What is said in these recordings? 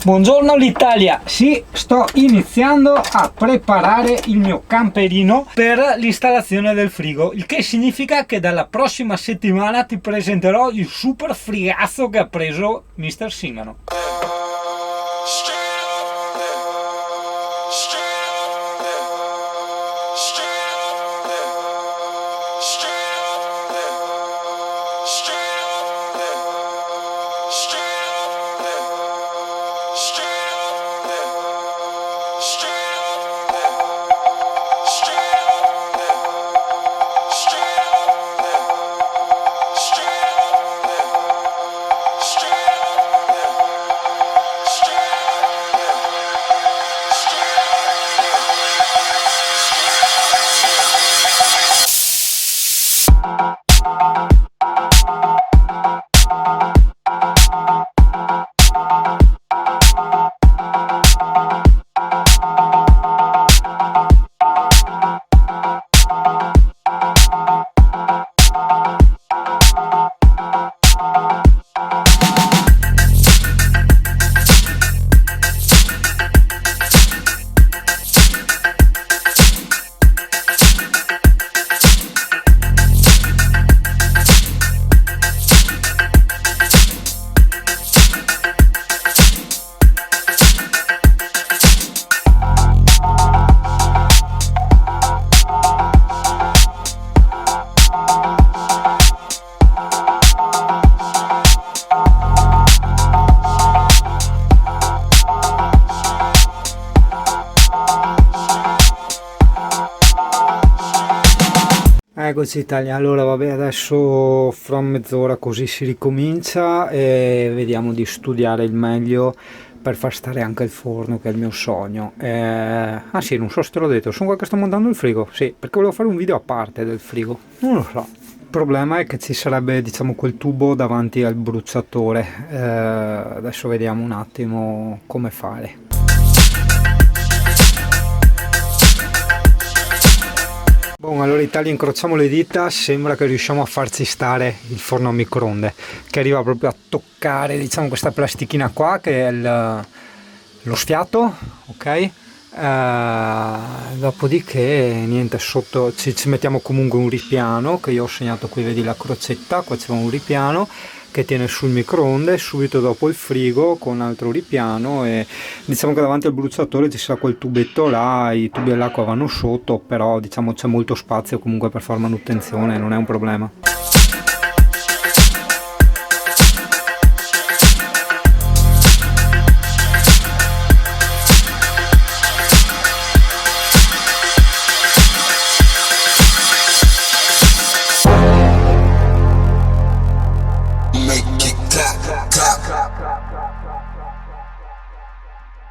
Buongiorno l'Italia! Sì, sto iniziando a preparare il mio camperino per l'installazione del frigo, il che significa che dalla prossima settimana ti presenterò il super frigazzo che ha preso Mr. Singano. Eccoci Italia, allora vabbè, adesso fra mezz'ora così si ricomincia e vediamo di studiare il meglio per far stare anche il forno, che è il mio sogno. Ah sì, non so se te l'ho detto, sono qua che sto montando il frigo, sì, perché volevo fare un video a parte del frigo, non lo so. Il problema è che ci sarebbe, diciamo, quel tubo davanti al bruciatore, adesso vediamo un attimo come fare. Bon, allora Italia, incrociamo le dita, sembra che riusciamo a farci stare il forno a microonde, che arriva proprio a toccare, diciamo, questa plastichina qua che è lo sfiato, ok? Dopodiché niente, sotto ci mettiamo comunque un ripiano, che io ho segnato qui, vedi la crocetta, qua c'è un ripiano che tiene sul microonde, subito dopo il frigo con altro ripiano, e diciamo che davanti al bruciatore ci sarà quel tubetto là, i tubi dell'acqua vanno sotto, però diciamo c'è molto spazio comunque per fare manutenzione, non è un problema.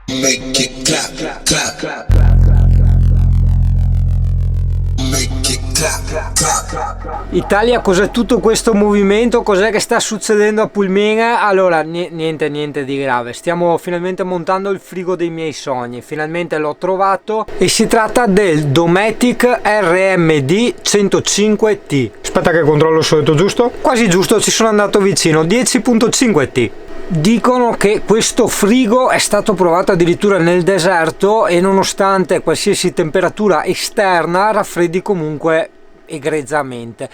Make it clap, clap. Make it clap, clap. Italia, cos'è tutto questo movimento? Cos'è che sta succedendo a Pulmena? Allora, niente di grave. Stiamo finalmente montando il frigo dei miei sogni. Finalmente l'ho trovato e si tratta del Dometic RMD 105T. Aspetta che controllo se ho detto giusto. Quasi giusto, ci sono andato vicino. 10.5T. Dicono che questo frigo è stato provato addirittura nel deserto e nonostante qualsiasi temperatura esterna raffreddi comunque egregiamente.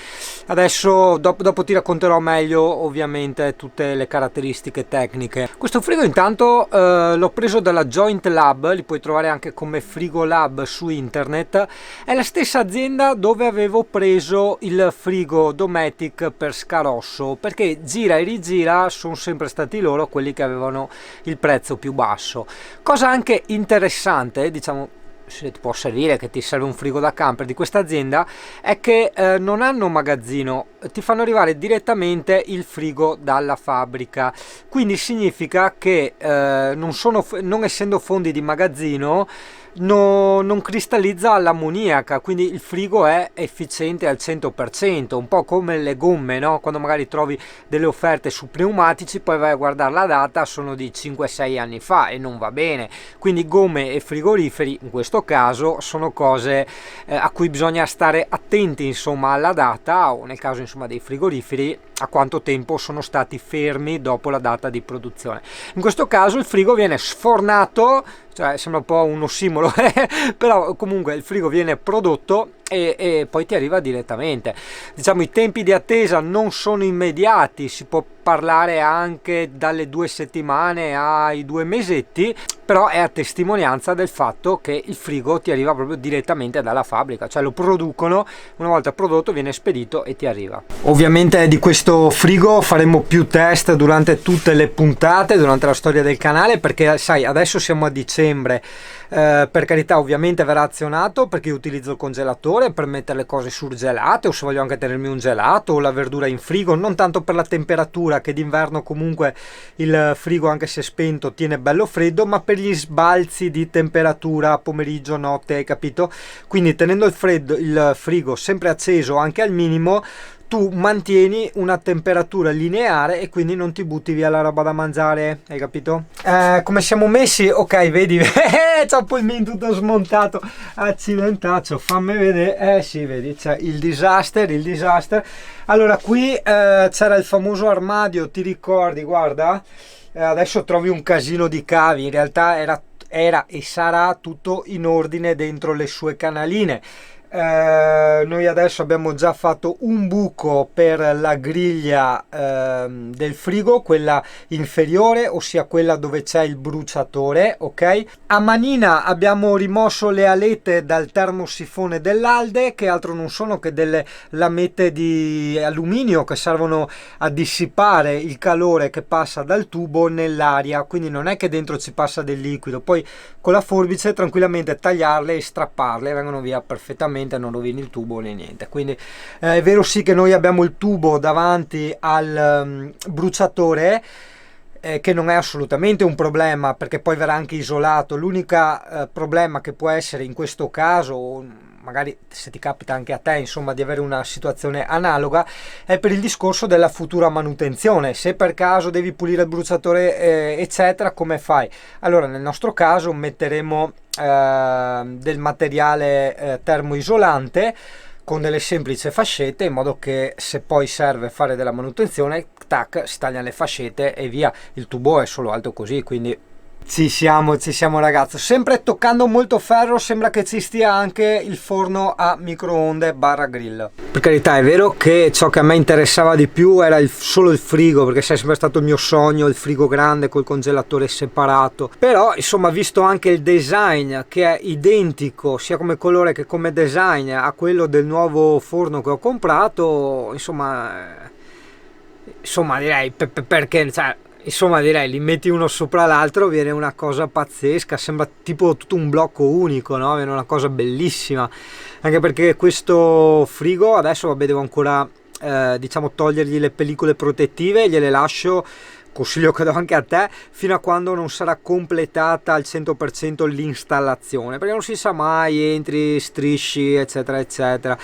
Adesso dopo ti racconterò meglio ovviamente tutte le caratteristiche tecniche. Questo frigo intanto l'ho preso dalla Joint Lab, li puoi trovare anche come Frigo Lab su internet. È la stessa azienda dove avevo preso il frigo Dometic per Scarosso, perché gira e rigira sono sempre stati loro quelli che avevano il prezzo più basso. Cosa anche interessante, diciamo, se ti può servire, che ti serve un frigo da camper di questa azienda, è che non hanno magazzino, ti fanno arrivare direttamente il frigo dalla fabbrica, quindi significa che non essendo fondi di magazzino non cristallizza l'ammoniaca, quindi il frigo è efficiente al 100%, un po' come le gomme, no? Quando magari trovi delle offerte su pneumatici, poi vai a guardare la data, sono di 5-6 anni fa e non va bene. Quindi gomme e frigoriferi in questo caso sono cose a cui bisogna stare attenti, insomma, alla data, o nel caso insomma dei frigoriferi a quanto tempo sono stati fermi dopo la data di produzione. In questo caso il frigo viene sfornato, cioè sembra un po' un ossimolo, però comunque il frigo viene prodotto e poi ti arriva direttamente. Diciamo i tempi di attesa non sono immediati, si può parlare anche dalle 2 settimane ai 2 mesetti, però è a testimonianza del fatto che il frigo ti arriva proprio direttamente dalla fabbrica, cioè lo producono, una volta prodotto viene spedito e ti arriva. Ovviamente di questo frigo faremo più test durante tutte le puntate, durante la storia del canale, perché sai, adesso siamo a dicembre, per carità ovviamente verrà azionato perché io utilizzo il congelatore per mettere le cose surgelate, o se voglio anche tenermi un gelato o la verdura in frigo, non tanto per la temperatura, che d'inverno comunque il frigo anche se spento tiene bello freddo, ma per gli sbalzi di temperatura pomeriggio, notte, hai capito? Quindi tenendo il frigo sempre acceso anche al minimo, tu mantieni una temperatura lineare e quindi non ti butti via la roba da mangiare, hai capito? Come siamo messi? Ok, vedi, c'è un polmino tutto smontato, accidentaccio, fammi vedere, sì, vedi, c'è il disaster. Allora, qui c'era il famoso armadio, ti ricordi, guarda, adesso trovi un casino di cavi, in realtà era e sarà tutto in ordine dentro le sue canaline. Noi adesso abbiamo già fatto un buco per la griglia del frigo, quella inferiore, ossia quella dove c'è il bruciatore, ok? A manina abbiamo rimosso le alette dal termosifone dell'Alde, che altro non sono che delle lamette di alluminio che servono a dissipare il calore che passa dal tubo nell'aria, quindi non è che dentro ci passa del liquido, poi con la forbice tranquillamente tagliarle e strapparle, vengono via perfettamente, non rovini il tubo né niente. Quindi è vero sì che noi abbiamo il tubo davanti al bruciatore, che non è assolutamente un problema perché poi verrà anche isolato. L'unico problema che può essere in questo caso, magari se ti capita anche a te insomma di avere una situazione analoga, è per il discorso della futura manutenzione. Se per caso devi pulire il bruciatore eccetera, come fai? Allora nel nostro caso metteremo del materiale termoisolante con delle semplici fascette, in modo che se poi serve fare della manutenzione, tac, si tagliano le fascette e via. Il tubo è solo alto così, quindi ci siamo ragazzi. Sempre toccando molto ferro, sembra che ci stia anche il forno a microonde barra grill. Per carità è vero che ciò che a me interessava di più era solo il frigo, perché è sempre stato il mio sogno, il frigo grande col congelatore separato, però insomma visto anche il design che è identico sia come colore che come design a quello del nuovo forno che ho comprato, insomma direi perché, cioè, insomma direi li metti uno sopra l'altro, viene una cosa pazzesca, sembra tipo tutto un blocco unico, no? Viene una cosa bellissima, anche perché questo frigo adesso vabbè devo ancora diciamo togliergli le pellicole protettive, gliele lascio, consiglio che do anche a te, fino a quando non sarà completata al 100% l'installazione, perché non si sa mai, entri, strisci eccetera eccetera.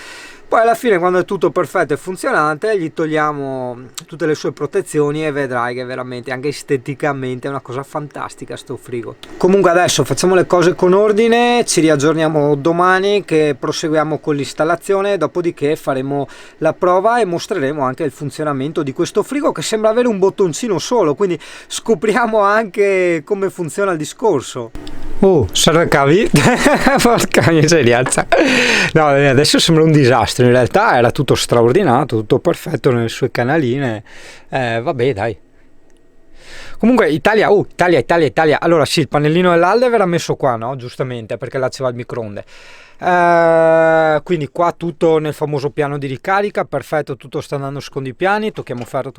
Poi alla fine, quando è tutto perfetto e funzionante, gli togliamo tutte le sue protezioni e vedrai che veramente anche esteticamente è una cosa fantastica sto frigo. Comunque adesso facciamo le cose con ordine, ci riaggiorniamo domani che proseguiamo con l'installazione, dopodiché faremo la prova e mostreremo anche il funzionamento di questo frigo che sembra avere un bottoncino solo, quindi scopriamo anche come funziona il discorso. Oh, serve cavi? Porca miseriazza. No, adesso sembra un disastro, in realtà era tutto straordinato, tutto perfetto nelle sue canaline. Vabbè, dai. Comunque Italia. Allora sì, il pannellino dell'Alde verrà messo qua, no? Giustamente, perché là c'era il microonde. Quindi qua tutto nel famoso piano di ricarica, perfetto, tutto sta andando secondo i piani. Tocchiamo ferro,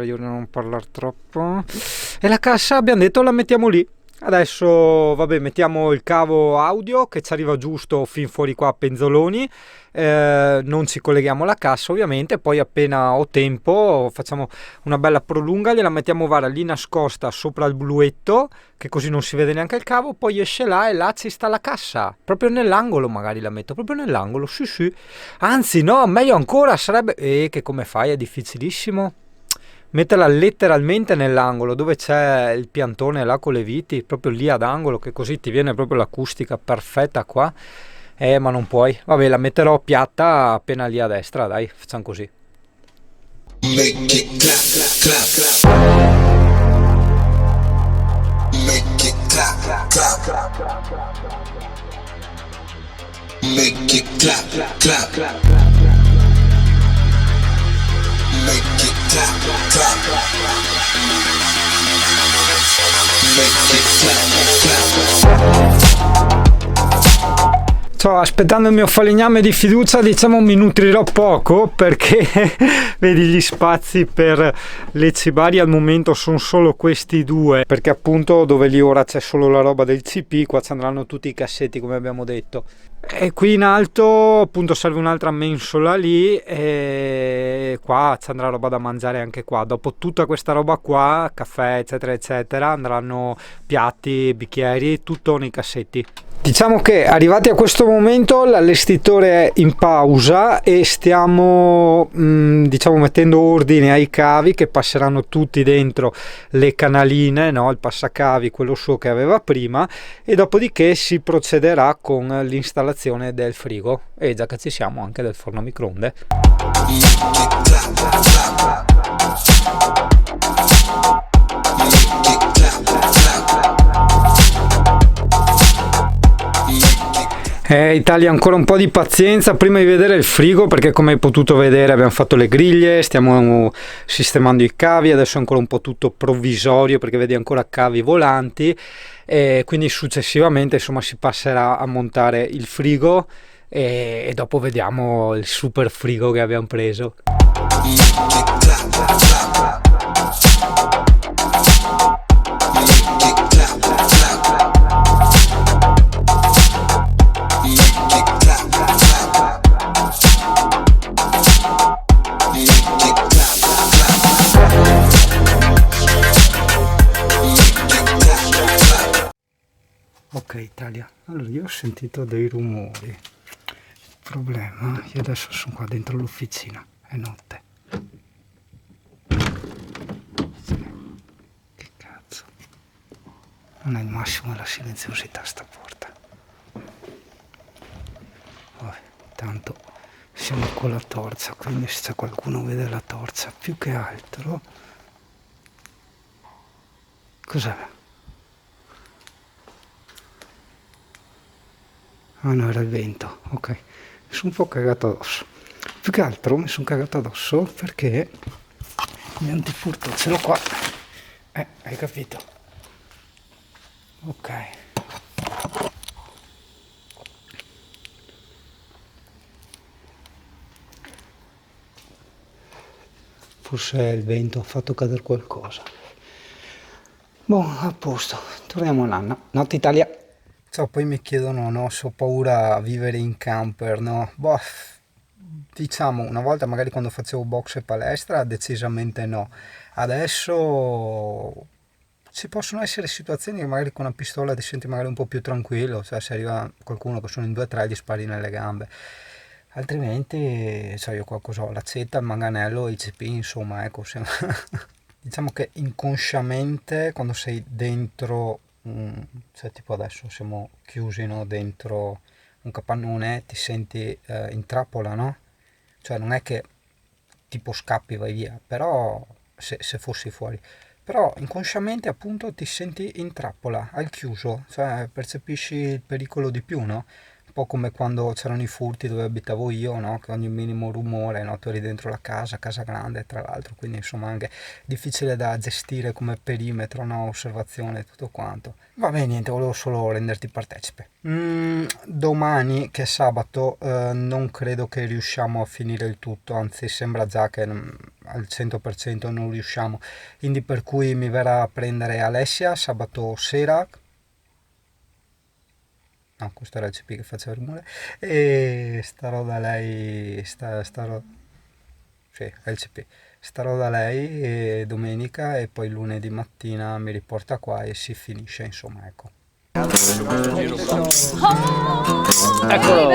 io non parlare troppo. E la cassa abbiamo detto la mettiamo lì. Adesso vabbè, mettiamo il cavo audio che ci arriva giusto fin fuori qua a penzoloni, non ci colleghiamo alla cassa ovviamente, poi appena ho tempo facciamo una bella prolunga, gliela mettiamo vara lì nascosta sopra il bluetto, che così non si vede neanche il cavo, poi esce là e là ci sta la cassa, proprio nell'angolo, magari la metto proprio nell'angolo, sì, anzi no, meglio ancora sarebbe, che come fai, è difficilissimo. Metterla letteralmente nell'angolo dove c'è il piantone là con le viti, proprio lì ad angolo, che così ti viene proprio l'acustica perfetta qua. Ma non puoi. Vabbè, la metterò piatta appena lì a destra, dai, facciamo così. Make it clap, clap, clap. Make it clap, clap. Make it clap, clap. Make it clap, clap. Make it clap, clap. Sto aspettando il mio falegname di fiducia, diciamo mi nutrirò poco perché vedi gli spazi per le cibarie al momento sono solo questi due, perché appunto dove lì ora c'è solo la roba del CP, qua ci andranno tutti i cassetti come abbiamo detto, e qui in alto appunto serve un'altra mensola lì e qua ci andrà roba da mangiare anche qua. Dopo tutta questa roba qua, caffè eccetera eccetera, andranno piatti, bicchieri, tutto nei cassetti. Diciamo che arrivati a questo momento l'allestitore è in pausa e stiamo diciamo mettendo ordine ai cavi che passeranno tutti dentro le canaline, no? Il passacavi, quello suo che aveva prima, e dopodiché si procederà con l'installazione del frigo e già che ci siamo anche del forno a microonde. Italia, ancora un po' di pazienza prima di vedere il frigo, perché come hai potuto vedere abbiamo fatto le griglie, stiamo sistemando i cavi, adesso è ancora un po' tutto provvisorio perché vedi ancora cavi volanti, e quindi successivamente insomma si passerà a montare il frigo e dopo vediamo il super frigo che abbiamo preso. Ok Italia, allora io ho sentito dei rumori, il problema, io adesso sono qua dentro l'officina, è notte. Sì. Che cazzo, non è il massimo della silenziosità sta porta. Vabbè, tanto siamo con la torcia, quindi se c'è qualcuno vede la torcia, più che altro, cos'è? Ah no, era il vento, ok. Mi sono un po' cagato addosso. Più che altro mi sono cagato addosso perché il mio antifurto ce l'ho qua. Hai capito? Ok. Forse il vento ha fatto cadere qualcosa. Boh, a posto. Torniamo all'anno. Notte Italia. So, poi mi chiedono, no, se ho paura a vivere in camper, no? Boh, diciamo, una volta magari quando facevo box e palestra, decisamente no. Adesso ci possono essere situazioni che magari con una pistola ti senti magari un po' più tranquillo, cioè se arriva qualcuno che sono in 2-3 gli spari nelle gambe. Altrimenti, cioè io qualcosa ho, l'accetta, il manganello, i CP, insomma, ecco, diciamo che inconsciamente quando sei dentro, cioè tipo adesso siamo chiusi, no, dentro un capannone, ti senti in trappola, no? Cioè non è che tipo scappi, vai via, però se fossi fuori, però inconsciamente appunto ti senti in trappola, al chiuso, cioè percepisci il pericolo di più, no? Un po' come quando c'erano i furti dove abitavo io, no? Che ogni minimo rumore, no? Tu eri dentro la casa grande tra l'altro, quindi insomma anche difficile da gestire come perimetro, no? Osservazione, tutto quanto. Vabbè, niente, volevo solo renderti partecipe. Domani, che è sabato, non credo che riusciamo a finire il tutto, anzi sembra già che al 100% non riusciamo, quindi per cui mi verrà a prendere Alessia sabato sera. No, questo era il CP che faceva rumore e starò da lei, starò, sì, è il CP, starò da lei domenica e poi lunedì mattina mi riporta qua e si finisce, insomma, ecco. Eccolo.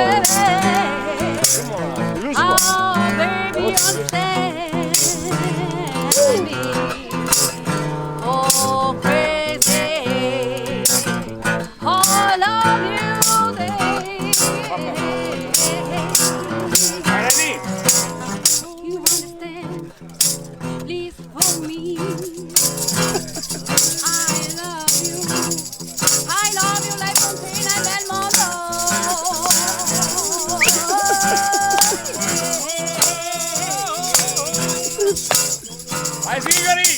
Vai sigari!